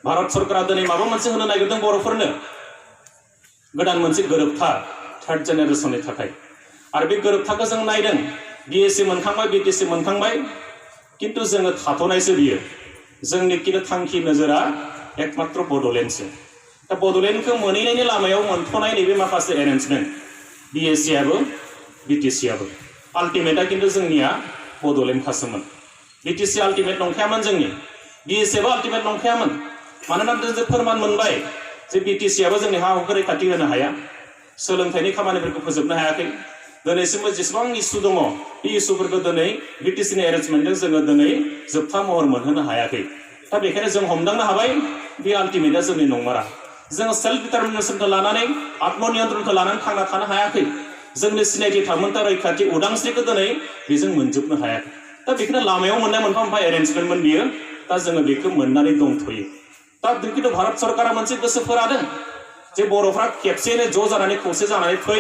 भारत सरकारा दिनै माबा मोनसे होनो नागिरदों बर'फोरनो गोदान मोनसे गोरोबथा थार्ड जेनेरेशननि थाखाय आरो बे गोरोबथाखौ जों नायदों बिएससि मोनखांबाय बिटिसि मोनखांबाय किन्तु जोङो थाथ'नायसो बियो जोंनि किन्तु थांखि नोजोरा एकमात्र बड'लेण्डसो दा बड'लेण्डखौ मोनहैनायनि लामायाव मोनथ'नाय नैबे माखासे एरेन्जमेन्ट बिएससिआबो बिटिसिआबो आल्टिमेटआ किन्तु जोंनिया बड'लेण्डखासोमोन बिटिसि आल्टिमेट नंखायामोन जोंनि बिएससिआबो आल्टिमेट नंखायामोन मानोना जों फोरमान मोनबाय जे बिटिसिआबो जोंनि हा हुखौ रैखाथि होनो हाया सोलोंथाइनि खामानिफोरखौ फोजोबनो हायाखै दिनैसिमबो जेसेबां इसु दङ बे इसुफोरखौ दिनै बिटिसिनि एरेन्जमेन्टजों जोङो दिनै जोबथा महर मोनहोनो हायाखै दा बेखायनो जों हमदांनो हाबाय बे आल्टिमेटआ जोंनि नंमारा जोङो सेल्फ डिटारमिनेसनखौ लानानै आत्मनियन्त्रणखौ लानानै थांना थानो हायाखै जोंनि सिनायथि थामोनथा रैखाथि उदांस्रिखौ दिनै बेजों मोनजोबनो हायाखै दा बेखौनो लामायाव मोननाय मोनफा मोनफा एरेन्जमेन्टमोन बियो दा जोङो बेखौ मोननानै दंथ'यो दा खिन्थु भारत सरकारा मोनसे गोसो फोरादों जे बर'फ्रा खेबसेनो ज' जानानै खौसे जानानै फै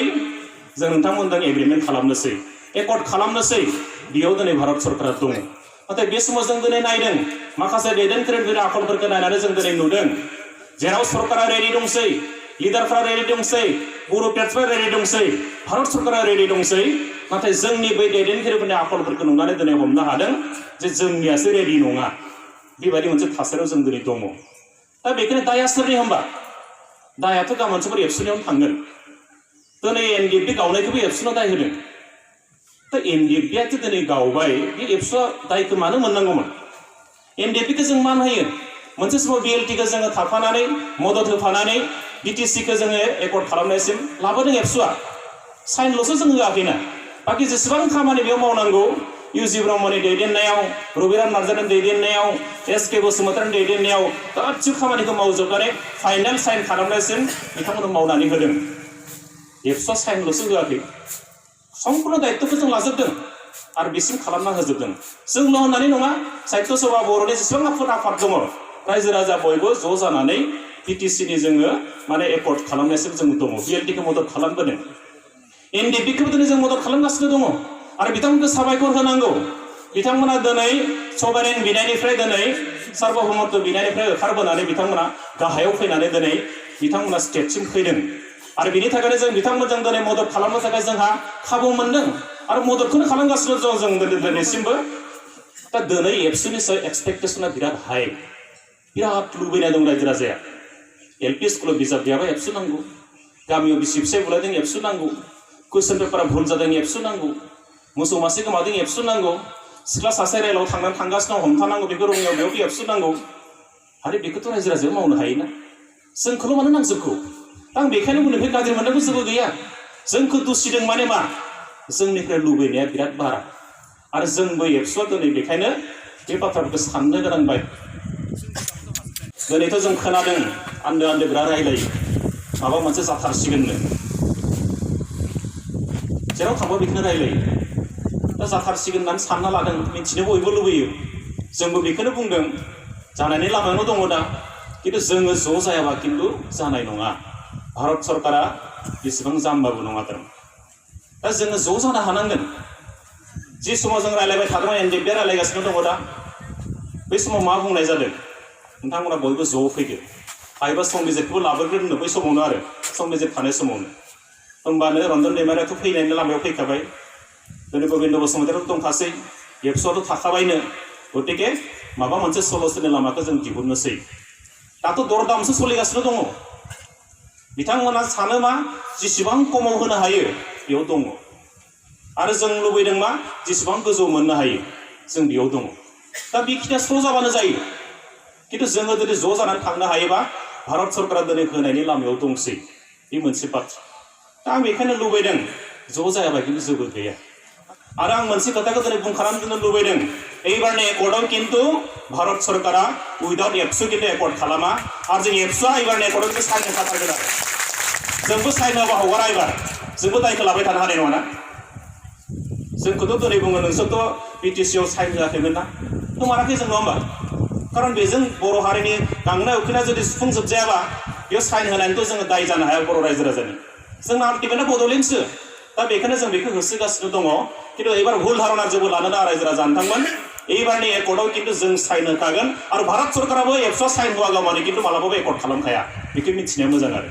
जों नोंथांमोनजों एग्रिमेन्ट खालामनोसै एकर्ड खालामनोसै बेयाव दिनै भारत सरकारा दङ नाथाय बे समाव जों दिनै नायदों माखासे दैदेनगिरिफोरनि आखलफोरखौ नायनानै जों दिनै नुदों जेराव सरकारा रेडि दंसै लिडारफ्रा रेडि दंसै बुर'क्रेट्सफ्रा रेडि दंसै भारत सरकारा रेडि दंसै नाथाय जोंनि बै दैदेनगिरिफोरनि आखलफोरखौ नुनानै दिनै हमनो हादों जे जोंनियासो रेडि नङा बेबायदि मोनसे थासारियाव जों दिनै दङ दा बेखायनो दाया सोरनि होनबा दायाथ' गाबोन समफोर एबसुनियावनो थांगोन दिनै एनडिएफबि गावनायखौबो एबसुनाव दाय होदों दा एनडिएफबियाथ' दिनै गावबाय बे एबसुआ दायखौ मानो मोननांगौमोन एनडिएफबिखौ जों मान होयो मोनसे समाव बिएलटिखौ जोङो थाफानानै मदद होफानानै बिटिसिखौ जोङो एकर्ड खालामनायसिम लाबोदों एबसुआ साइनल'सो जों होआखैना बाखि जेसेबां खामानि बेयाव मावनांगौ इउजि ब्रह्मनि दैदेननायाव रबिराम नार्जारिनि दैदेननायाव एसके बसुमतारिनि दैदेननायाव गासिबो खामानिखौ मावजोबनानै फाइनाल साइन खालामनायसिम बिथांमोना मावनानै होदों एबसुआ साइनल'सो होआखै सम्पुर्ण दायित्वखौ जों लाजोबदों आरो बिसिम खालामना होजोबदों जोंल' होननानै नङा साहित्य सभा बर'नि जेसेबां आफाद दङ रायजो राजा बयबो ज' जानानै बिटिसिनि जोङो माने एकर्ड खालामनायसिम जों दङ बिएलटिखौ मदद खालामबोदों एनडिएफबिखौबो दिनै जों मदद खालामगासिनो दङ आरो बिथांमोनखौ साबायखर होनांगौ बिथांमोना दिनै सभारेन बिनायनिफ्राय दिनै सार्वभौमत्व बिनायनिफ्राय ओंखारबोनानै बिथांमोना गाहायाव फैनानै दिनै बिथांमोना स्टेटसिम फैदों आरो बिनि थाखायनो जों बिथांमोनजों दिनै मदद खालामनो थाखाय जोंहा खाबु मोनदों आरो मददखौनो खालामगासिनो दं जों दिनैसिमबो दा दिनै एबसुनि सायाव एक्सपेक्टेसना बिराद हाई बिराद लुबैनाय दं रायजो राजाया एलपि स्कुलाव बिजाब गैयाबा एबसु नांगौ गामियाव बिसि फिसाय बुलायदों एबसु नांगौ कुइसन पेपारा भुल जादों एबसु नांगौ मोसौ मासे गोमादों एबसु नांगौ सिख्ला सासे रेलाव थांगासिनो हमथानांगौ बेखौ रोङियाव बेयाव एबसु नांगौ आरो बेखौथ' रायजो राजाया मावनो हायोना जोंखौल' मानो नांजोबगौ आं बेखायनो बुंनो गाज्रि मोननांगौ जेबो गैया जोंखौ दुसिदों माने मा जोंनिफ्राय लुबैनाया बिराद बारा आरो जोंबो एबसुआ दिनै बेखायनो बे बाथ्राफोरखौ साननो गोनांबाय दिनैथ' जों खोनादों आन्दो आन्दो बिराद रायलायो माबा मोनसे जाथारसिगोननो जेराव थांबा बेखौनो रायलायो दा जाथारसिगोन होननानै सानना लादों मिथिनो बयबो लुबैयो जोंबो बेखौनो बुंदों जानायनि लामायावनो दङ दा किन्तु जोङो ज' जायाबा किन्तु जानाय नङा भारत सरकारा बेसेबां जाम्बाबो नङा दा जोङो ज' जानो हानांगोन जि समाव जों रायलायबाय थादोंमोन एनडिएफबिया रायलायगासिनो दङ दा बै समाव मा बुंनाय जादों नोंथांमोना बयबो ज' फैदो हायोबा संबिजितखौबो लाबोग्रोनो बै समावनो आरो संबिजित थानाय समावनो होमबानो रन्जन दैमारियाथ' फैनायनि लामायाव फैखाबाय दिनै गबिन्द बसुमतारियाथ' दंखासै एबसुआथ' थाखाबायनो गतिके माबा मोनसे सलुसननि लामाखौ जों दिहुननोसै दाथ' दरदामसो सोलिगासिनो दङ बिथांमोना सानो मा जेसेबां खमाव होनो हायो बेयाव दङ आरो जों लुबैदों मा जेसेबां गोजौ मोननो हायो जों बेयाव दङ दा बेखिनिया स्ल' जाबानो जायो किन्तु जोङो जुदि ज' जानानै थांनो हायोबा भारत सरकारा दिनै होनायनि लामायाव दंसै बे मोनसे बाथ्रा दा आं बेखायनो लुबैदों ज' जायाबा किन्तु जेबो गैया आरो आं मोनसे खोथाखौ दिनै बुंखानानै दोननो लुबैदों এইবারनि एकर्डआव किन्तु भारत सरकारा उइदाउट एबसु किन्तु एकर्ड खालामा आरो जों एबसुआ এইবাरनि एकर्डआव किन्तु साइन होखाथारगोन आरो जोंबो साइन होबा हगारा एबार जोंबो दायखौ लाबाय थानो हानाय नङाना जोंखौथ' दिनै बुङो नोंसोरथ' बिटिसिआव साइन होआखैमोन ना नङाखै जों नङा होमबा खारन बेजों बर' हारिनि गांनाय उखैनाय जुदि सुफुंजोबजायाबा बेयाव साइन होनानैथ' जोङो दाय जानो हाया बर' रायजो राजानि जोंना आल्टिमेटआ बड'लेण्डसो दा बेखायनो जों बेखौ होसोगासिनो दङ किन्तु एबार भुल धारना जेबो लानो नाङा रायजो राजा नोंथांमोन এইবাरनि एकर्डआव किन्तु जों साइन होखागोन आरो भारत सरकाराबो एबसुआ साइन होआगौ माने किन्तु मालाबाबो एकर्ड खालामखाया बेखौ मिथिनाया मोजां आरो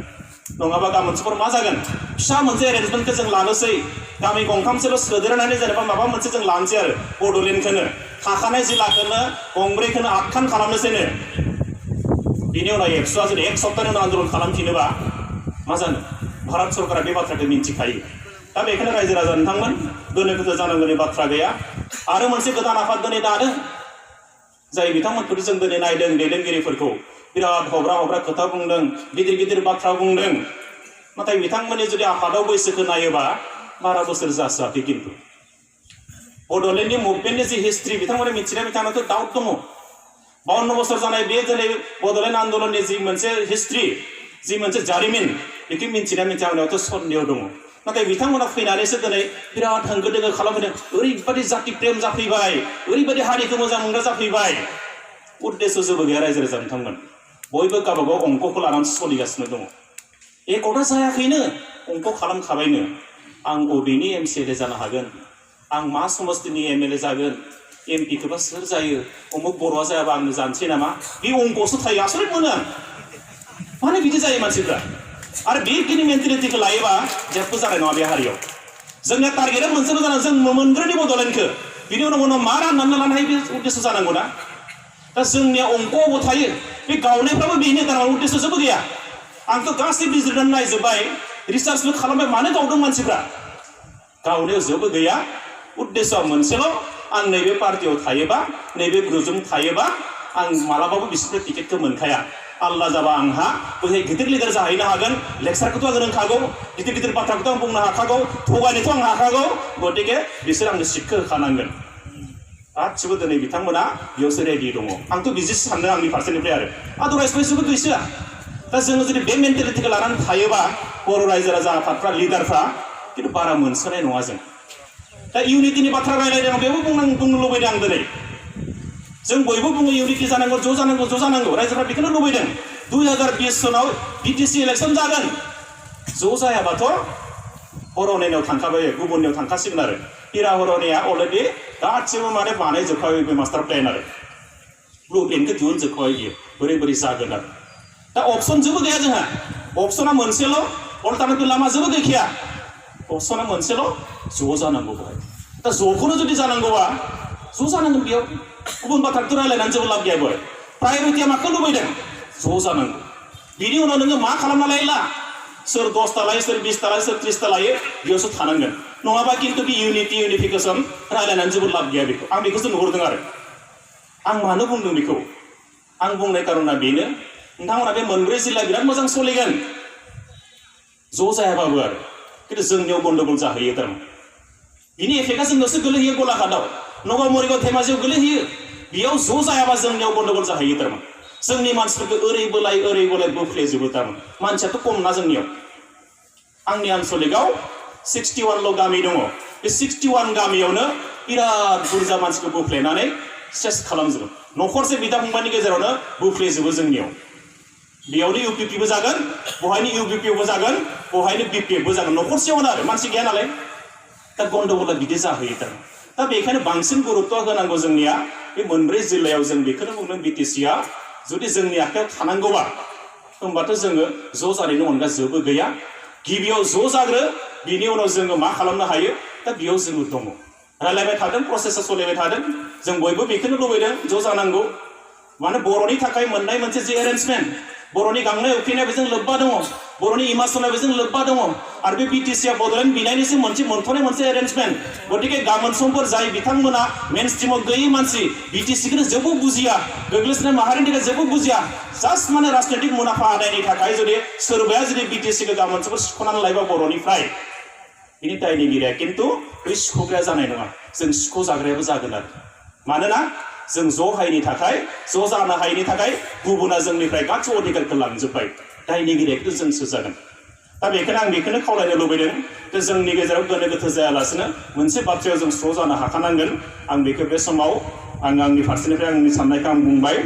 नङाबा गाबोन समफोर मा जागोन फिसा मोनसे एरेन्जमेन्टखौ जों लानोसै गामि गंथामसोल' सोदेरनानै जेनेबा माबा मोनसे जों लानोसै आरो बड'लेण्डखौनो थाखानाय जिल्लाखौनो गंब्रैखौनो 8 खान खालामनोसैनो बिनि उनाव एबसुआ जुदि एक सप्ताहनि उनाव आन्दलन खालामफिनोबा मा जानो भारत सरकारा बे बाथ्राखौ मिन्थिखायो दा बेखायनो रायजो राजा नोंथांमोन गोनो गोथो जानांगौनि बाथ्रा गैया आरो मोनसे गोदान आफाद दिनै दादों जाय बिथांमोनखौ जों दिनै नायदों दैदेनगिरिफोरखौ बिराद हब्रा खोथा बुंदों गिदिर गिदिर बाथ्रा बुंदों नाथाय बिथांमोननि जुदि आफादाव बैसोखौ नायोबा 12 बोसोर जास्राखै किन्तु बड'लेण्डनि मुभमेन्टनि जि हिस्ट्रि बिथांमोना मिथिनाय बिथांमोनाथ' डाउट दङ 52 बोसोर जानाय बे दिनै बड'लेण्ड आन्दलननि जि मोनसे हिस्ट्रि जि मोनसे जारिमिन बेखौ मिथिनाय बिथांमोनावथ' सन्देह दङ नाथाय बिथांमोना फैनानैसो दिनै बिराद होंगो दोंगो खालामदों ओरैबायदि जाति प्रेम जाफैबाय ओरैबायदि हारिखौ मोजां मोनग्रा जाफैबाय उद्देश्य जेबो गैया रायजो राजा नोंथांमोन बयबो गावबागाव अंकखौ लानानै सोलिगासिनो दङ एकर्डआ जायाखैनो अंक खालामखाबायनो आं बबेनि एमसिएलए जानो हागोन आं मा समस्तिनि एमएलए जागोन एमपिखौबा सोर जायो अमुक बर'आ जायाबा आंनो जानोसै नामा बे अंकआवसो थायो आसरित मोनो आं माने बिदि जायो मानसिफ्रा आरो बेखिनि मेन्टेलिटिखौ लायोबा जेबो जानाय नङा बे हारियाव जोंनिया टारगेटआ मोनसेल' जानांगौ जों मोनग्रोनि बड'लेण्डखौ बिनि उनाव मा राननानै लानो हायो बे उद्देश्य जानांगौ ना दा जोंनिया अंकआवबो थायो बे गावनायफ्राबो बेनो थारमाने उद्देश्य जेबो गैया आंथ' गासै बिजिरनानै नायजोब्बाय रिसार्चबो खालामबाय मानो गावदों मानसिफ्रा गावनायाव जेबो गैया उद्देश्यआ मोनसेल' आं नैबे पार्टियाव थायोबा नैबे ग्रुपजों थायोबा आं मालाबाबो बिसोरनो टिकेटखौ मोनखाया आल्ला जाबा आंहा बैहाय गिदिर लिडार जाहैनो हागोन लेक्सारखौथ' आं रोंखागौ गिदिर गिदिर बाथ्राखौथ' आं बुंनो हाखागौ थगायनोथ' आं हाखागौ गतिके बिसोर आंनो सिटखौ होखानांगोन गासिबो दिनै बिथांमोना बेयावसो रेडि दङ आंथ' बिदिसो सानदों आंनि फारसेनिफ्राय आरो आदारवाइज बैसोबो गैसोआ दा जोङो जुदि बे मेन्टेलिटिखौ लानानै थायोबा बर' रायजो राजा आफादफ्रा लिडारफ्रा खिन्थु बारा मोनसोनाय नङा जों दा इउनिटिनि बाथ्रा रायलायदों बेबो बुंनो लुबैदों आं दिनै जों बयबो बुङो इउनिटि जानांगौ ज' जानांगौ रायजोफ्रा बेखौनो लुबैदों 2020 सनाव बिटिसि इलेक्सन जागोन ज' जायाबाथ' हर'नायाव थांखाबाय गुबुननियाव थांखासिगोन आरो हिरा हर'नाया अलरेडि गासिबो माने बानायजोबखाबाय बे मास्टार प्लेन आरो ब्लु प्रिन्टखौ दिहुनजोबखाबाय बियो बोरै जागोन आरो दा अपसन जेबो गैया जोंहा अपसना मोनसेल' अल्टारनेटिभ लामा जेबो गैखाया अपसना मोनसेल' ज' जानांगौ बेहाय दा ज'खौनो जुदि जानांगौबा ज' जानांगोन बेयाव गुबुन बाथ्राखौथ' रायलायनानै जेबो लाब गैया बेहाय प्रायरिटिया माखौ लुबैदों ज' जानांगौ बिनि उनाव नोङो मा खालामना लायोला सोर 10 ता लायो सोर 20 ता लायो सोर 30 ता लायो बेयावसो थानांगोन नङाबा किन्तु बे इउनिफिकेसन रायलायनानै जेबो लाब गैया बेखौ आं बेखौसो नुहुरदों आरो आं मानो बुंदों बेखौ आं बुंनाय कारना बेनो नोंथांमोना बे मोनब्रै जिल्ला बिराद मोजां सोलिगोन ज' जायाबाबो आरो किन्तु जोंनियाव गन्डगोल जाहैयो थारमाने बिनि एफेक्टआ जोंनियावसो गोलैहैयो गलाघाटआव नगाव मरिगाव धेमाजियाव गोलैहैयो बेयाव ज' जायाबा जोंनियाव गन्डगोल जाहैयो थारमाने जोंनि मानसिफोरखौ ओरै बोलाय बोफ्लेजोबो थारमाने मानसियाथ' खम ना जोंनियाव आंनि आनसलिकआव 61ल' गामि दङ बे 61 गामियावनो बिराद बुरजा मानसिखौ बोफ्लेनानै सेस खालामजोबो न'खरसे बिदा फंबायनि गेजेरावनो बोफ्लेजोबो जोंनियाव बेयावनो इउपिपिबो जागोन बहायनो इउपिपिबो जागोन बहायनो बिपिएफबो जागोन न'खरसेयावनो आरो मानसि गैया नालाय दा गन्डगोला बिदि जाहैयो थारमाने दा बेखायनो बांसिन गुरुत्व होनांगौ जोंनिया बे मोनब्रै जिल्लायाव जों बेखौनो बुंदों बिटिसिआ जुदि जोंनि आखायाव थानांगौबा होमबाथ' जोङो ज' जानायनि अनगा जेबो गैया गिबियाव ज' जाग्रो बिनि उनाव जोङो मा खालामनो हायो दा बेयाव जोङो दङ रायलायबाय थादों प्रसेसा सोलिबाय थादों जों बयबो बेखौनो लुबैदों ज' जानांगौ माने बर'नि थाखाय मोननाय मोनसे जे एरेन्जमेन्ट बर'नि गांनाय उखैनाय बेजों लोब्बा दङ बर'नि इमोसना बेजों लोब्बा दङ आरो बे बिटिसिआ बड'लेण्ड बिनायनिसो मोनथ'नाय मोनसे एरेन्जमेन्ट गतिके गाबोन समफोर जाय बिथांमोना मेन स्ट्रिमाव गैयै मानसि बिटिसिखौनो जेबो बुजिया गोग्लैसोनाय माहारिनि थाखाय जेबो बुजिया जास्ट माने राजनैतिक मुलाम्फा आदायनि थाखाय जुदि सोरबाया जुदि बिटिसिखौ गाबोन समफोर सिख'नानै लायोबा बर'निफ्राय बिनि दायनिगिरिया किन्तु बै सिख'ग्राया जानाय नङा जों सिख' जाग्रायाबो जागोन आरो मानोना जों ज' हायैनि थाखाय ज' जानो हायैनि थाखाय गुबुना जोंनिफ्राय गासै अधिकारखौ लांजोब्बाय दायनिगिरियाखौ जोंसो जागोन दा बेखायनो आं बेखौनो खावलायनो लुबैदों जे जोंनि गेजेराव गोनो गोथो जायालासिनो मोनसे बाथ्रायाव जों स्र' जानो हाखानांगोन आं बेखौ बे समाव आं आंनि फारसेनिफ्राय आंनि साननायखौ आं बुंबाय।